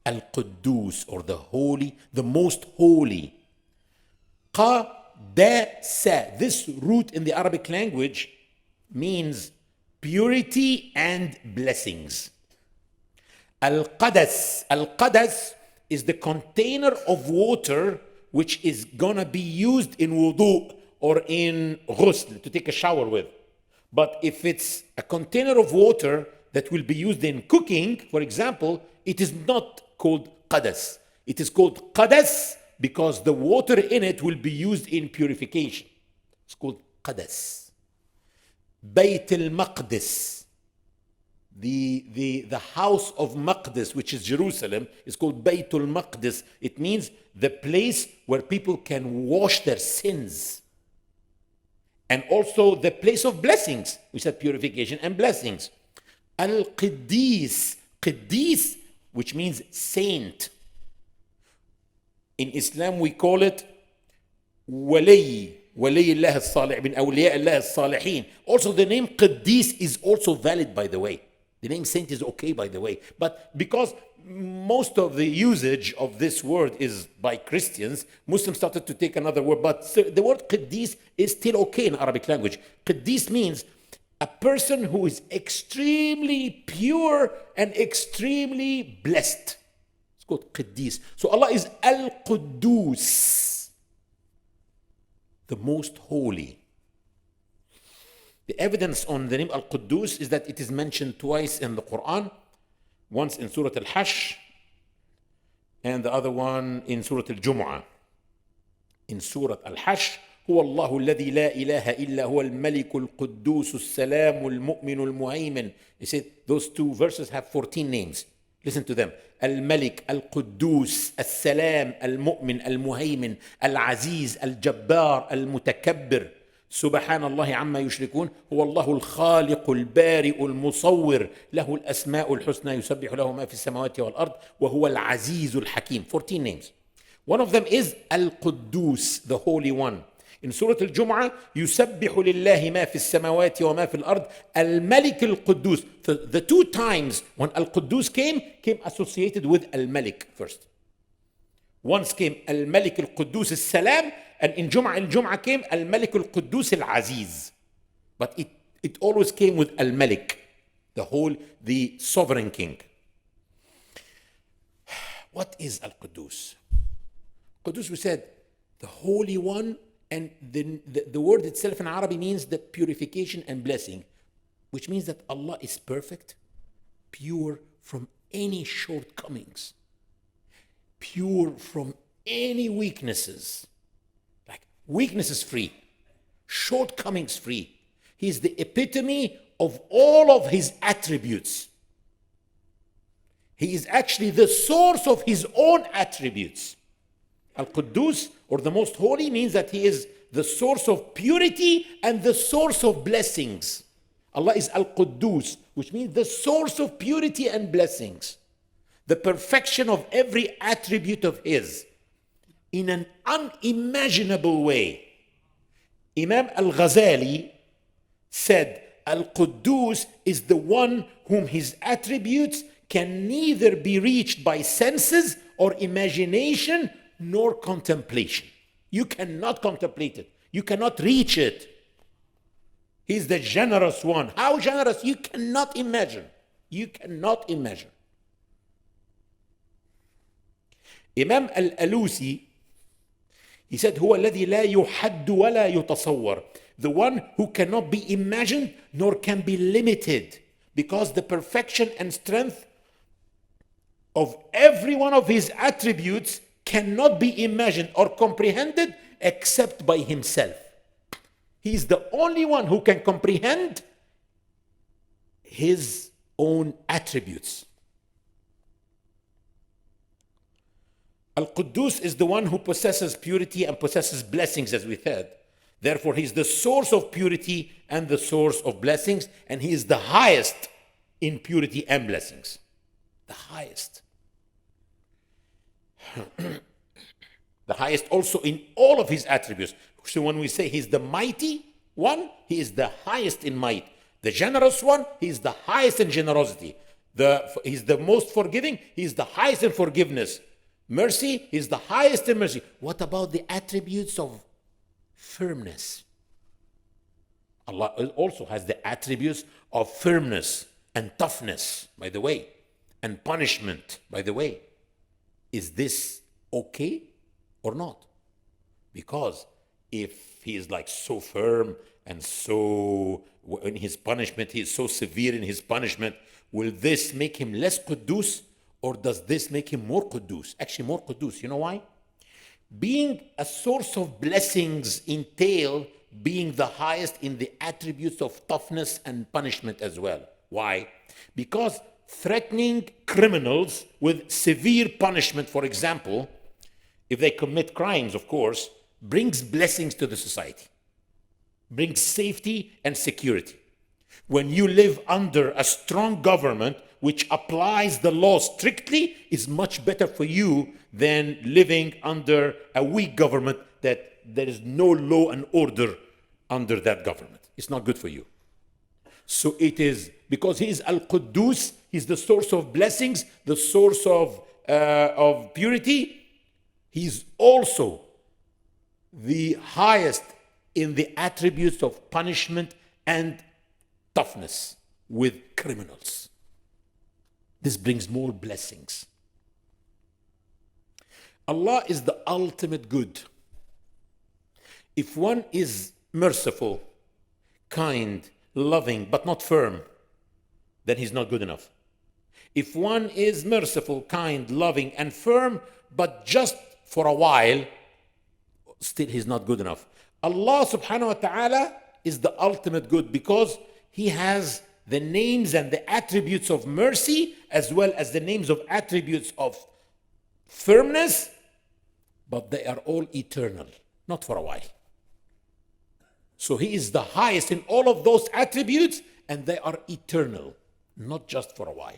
Al-Qudous, or the holy, the most holy. Qadasa. This root in the Arabic language means purity and blessings. Al-Qadas. Al-Qadas is the container of water which is gonna be used in wudu or in ghusl, to take a shower with. But if it's a container of water that will be used in cooking, for example, it is not called qadas. It is called qadas because the water in it will be used in purification. It's called qadas. Bayt al-Maqdis, the house of Maqdis, which is Jerusalem, is called Bayt al-Maqdis. It means the place where people can wash their sins. And also the place of blessings. We said purification and blessings. Al-Qiddis. Qiddis, which means saint. In Islam we call it Wali. Wali Allah al-Salih, bin awliya Allah al-Salihin. Also the name Qiddis is also valid, by the way. The name saint is okay, by the way. But because most of the usage of this word is by Christians, Muslims started to take another word. But the word Qiddis is still okay in Arabic language. Qiddis means a person who is extremely pure and extremely blessed. It's called Qiddis. So Allah is Al-Qudous, the most holy. The evidence on the name Al-Qudous is that it is mentioned twice in the Quran, once in Surah Al-Hashr and the other one in Surah Al-Jumu'ah. In Surah Al-Hashr, هو الله الذي لا إله إلا هو الملك القدوس السلام المؤمن المهيمن. He said those two verses have 14 names. Listen to them. الملك القدوس السلام المؤمن المهيمن العزيز الجبار المتكبر سبحان الله عما يشركون هو الله الخالق البارئ المصور له الأسماء الحسنى يسبح له ما في السماوات والأرض وهو العزيز الحكيم. 14 names. One of them is Al-Qudus, the Holy One. In Surah Al-Jumu'ah, يسبح لله ما في السماوات وما في الأرض الملك القدوس. The two times when Al-Qudus came associated with Al-Malik first. Once came Al-Malik Al-Qudus Al-Salam, and in Al-Jumu'ah came Al-Malik Al-Qudus Al-Aziz. But it always came with Al-Malik, the sovereign king. What is Al-Qudus? Qudus, we said, the Holy One, and the word itself in Arabic means the purification and blessing, which means that Allah is perfect, pure from any shortcomings, pure from any weaknesses. Like weaknesses free, shortcomings free. He is the epitome of all of his attributes. He is actually the source of his own attributes. Al-Qudus, or the most holy, means that he is the source of purity and the source of blessings. Allah is Al-Qudus, which means the source of purity and blessings. The perfection of every attribute of his in an unimaginable way. Imam Al-Ghazali said, Al-Qudus is the one whom his attributes can neither be reached by senses or imagination nor contemplation. You cannot contemplate it. You cannot reach it. He's the generous one. How generous? You cannot imagine. You cannot imagine. Imam Al-Alusi, he said, هو الذي لا يحد ولا يتصور. The one who cannot be imagined nor can be limited, because the perfection and strength of every one of his attributes cannot be imagined or comprehended except by himself. He is the only one who can comprehend his own attributes. Al-Qudus is the one who possesses purity and possesses blessings, as we said. Therefore, he is the source of purity and the source of blessings, and he is the highest in purity and blessings. The highest. The highest also in all of his attributes. So when we say he's the mighty one, he is the highest in might. The generous one, he is the highest in generosity. He's the most forgiving. He's the highest in forgiveness. Mercy, he's the highest in mercy. What about the attributes of firmness? Allah also has the attributes of firmness and toughness, by the way, and punishment, by the way. Is this okay or not? Because if he is like so firm and so in his punishment, he is so severe in his punishment, will this make him less Qudous, or does this make him more Qudous? Actually, more Qudous. You know why? Being a source of blessings entail being the highest in the attributes of toughness and punishment as well. Why? Because threatening criminals with severe punishment, for example, if they commit crimes, of course, brings blessings to the society, brings safety and security. When you live under a strong government which applies the law strictly, is much better for you than living under a weak government that there is no law and order under that government. It's not good for you. So it is, because he is Al-Qudous, he's the source of blessings, the source of purity. He's also the highest in the attributes of punishment and toughness with criminals. This brings more blessings. Allah is the ultimate good. If one is merciful, kind, loving, but not firm, then he's not good enough. If one is merciful, kind, loving, and firm, but just for a while, still he's not good enough. Allah subhanahu wa ta'ala is the ultimate good because he has the names and the attributes of mercy as well as the names of attributes of firmness, but they are all eternal, not for a while. So he is the highest in all of those attributes, and they are eternal, not just for a while.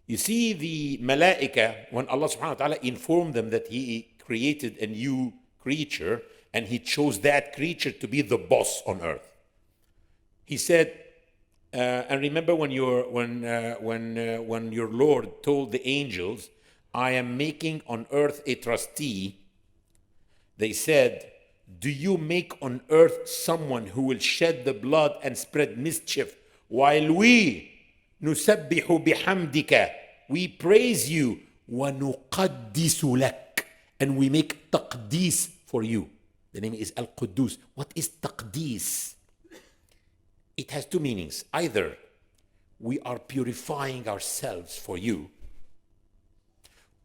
You see, the malaika, when Allah subhanahu wa ta'ala informed them that he created a new creature and he chose that creature to be the boss on earth, he said, and remember when your Lord told the angels, I am making on earth a trustee, they said, do you make on earth someone who will shed the blood and spread mischief while we نسبح بحمدك, we praise you, ونقدس لك, and we make taqdis for you. The name is Al-Qudous. What is taqdis? It has two meanings. Either we are purifying ourselves for you,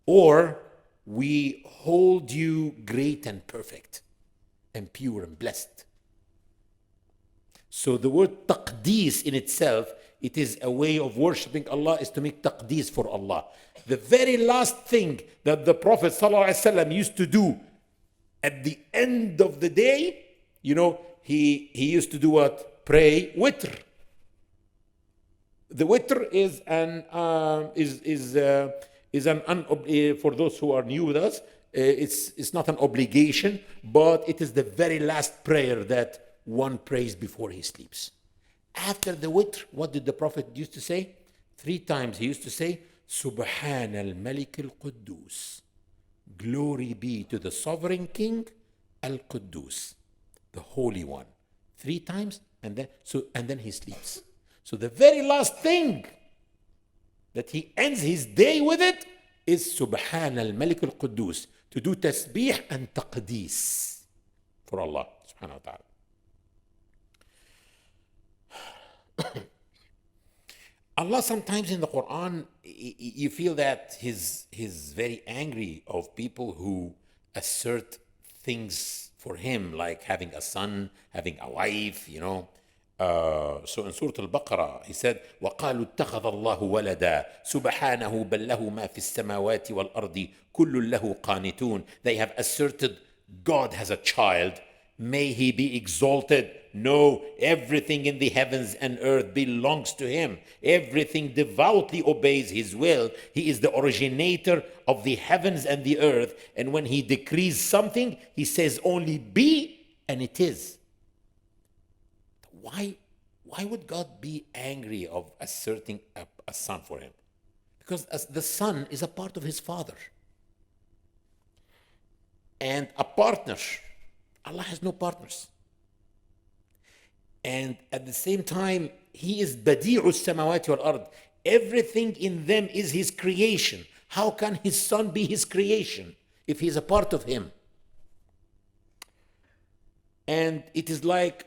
or we hold you great and perfect and pure and blessed. So the word taqdis in itself, it is a way of worshiping Allah, is to make taqdis for Allah. The very last thing that the Prophet ﷺ used to do at the end of the day, you know, he used to do what? Pray witr. The witr is for those who are new with us, it's not an obligation, but it is the very last prayer that one prays before he sleeps. After the witr, what did the Prophet used to say? 3 times he used to say, Subhan al-Malik al-Qudous. Glory be to the sovereign king, al-Qudous, the Holy One. 3 times, and then he sleeps. So the very last thing that he ends his day with it is Subhan al-Malik al-Qudous, to do tasbih and taqdis for Allah subhanahu wa ta'ala. Allah sometimes in the Quran, you feel that he's very angry of people who assert things for him, like having a son, having a wife, you know. So in Surah Al-Baqarah, he said, وَقَالُوا اتَّخَذَ اللَّهُ وَلَدًا سُبْحَانَهُ بَلْ لَهُ مَا فِي السَّمَاوَاتِ وَالْأَرْضِ كُلٌّ لَهُ قَانِتُونَ. They have asserted God has a child. May he be exalted. No, everything in the heavens and earth belongs to him. Everything devoutly obeys his will. He is the originator of the heavens and the earth. And when he decrees something, he says only be, and it is. Why would God be angry of asserting a son for him? Because as the son is a part of his father. And a partner, Allah has no partners. And at the same time, he is badi'u samawati wal ard. Everything in them is his creation. How can his son be his creation if he's a part of him? And it is like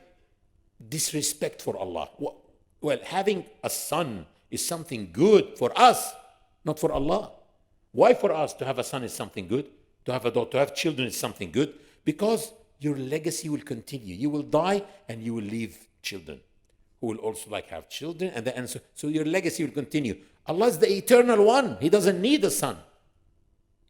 disrespect for Allah. Well, having a son is something good for us, not for Allah. Why for us to have a son is something good? To have a daughter, to have children is something good? Because your legacy will continue. You will die and you will leave children who will also have children, and so your legacy will continue. Allah is the eternal one. He doesn't need a son.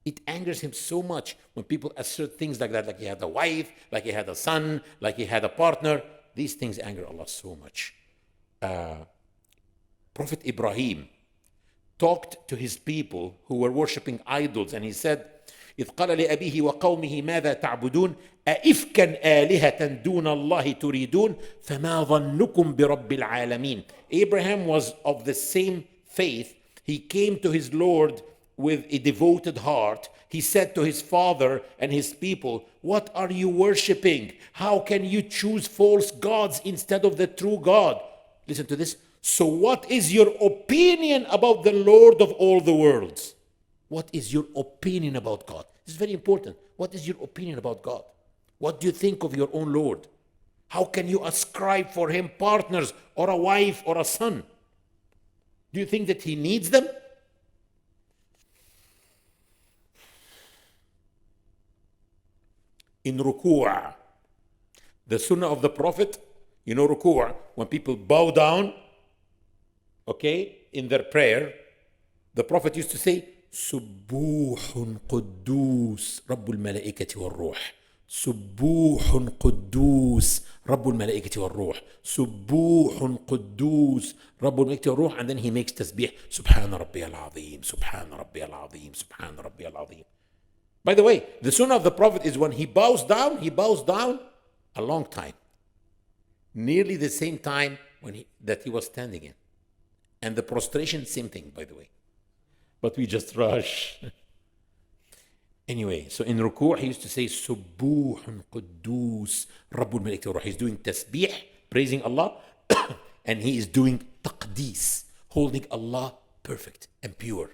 It angers him so much when people assert things like that, like he had a wife, like he had a son, like he had a partner. These things anger Allah so much. Prophet Ibrahim talked to his people who were worshipping idols, and he said, إذ قال لأبيه وقومه ماذا تعبدون أئفكا آلهة دون الله تريدون فما ظنكم برب العالمين. Abraham was of the same faith. He came to his Lord with a devoted heart. He said to his father and his people, what are you worshipping? How can you choose false gods instead of the true God? Listen to this. So what is your opinion about the Lord of all the worlds? What is your opinion about God? This is very important. What is your opinion about God? What do you think of your own Lord? How can you ascribe for him partners or a wife or a son? Do you think that he needs them? In ruku', the sunnah of the Prophet, ruku', when people bow down, in their prayer, the Prophet used to say, سبوح قدوس رب الملائكة والروح سبوح قدوس رب الملائكة والروح سبوح قدوس رب الملائكة والروح, and then he makes tasbih سبحان ربي العظيم سبحان ربي العظيم سبحان ربي العظيم. By the way, the sunnah of the Prophet is when he bows down a long time, nearly the same time that he was standing in, and the prostration, same thing, by the way. But we just rush. Anyway, so in ruku' he used to say, Subuhun Qudus Rabbul Malaikati wa Ruh. He's doing tasbih, praising Allah, and he is doing taqdees, holding Allah perfect and pure.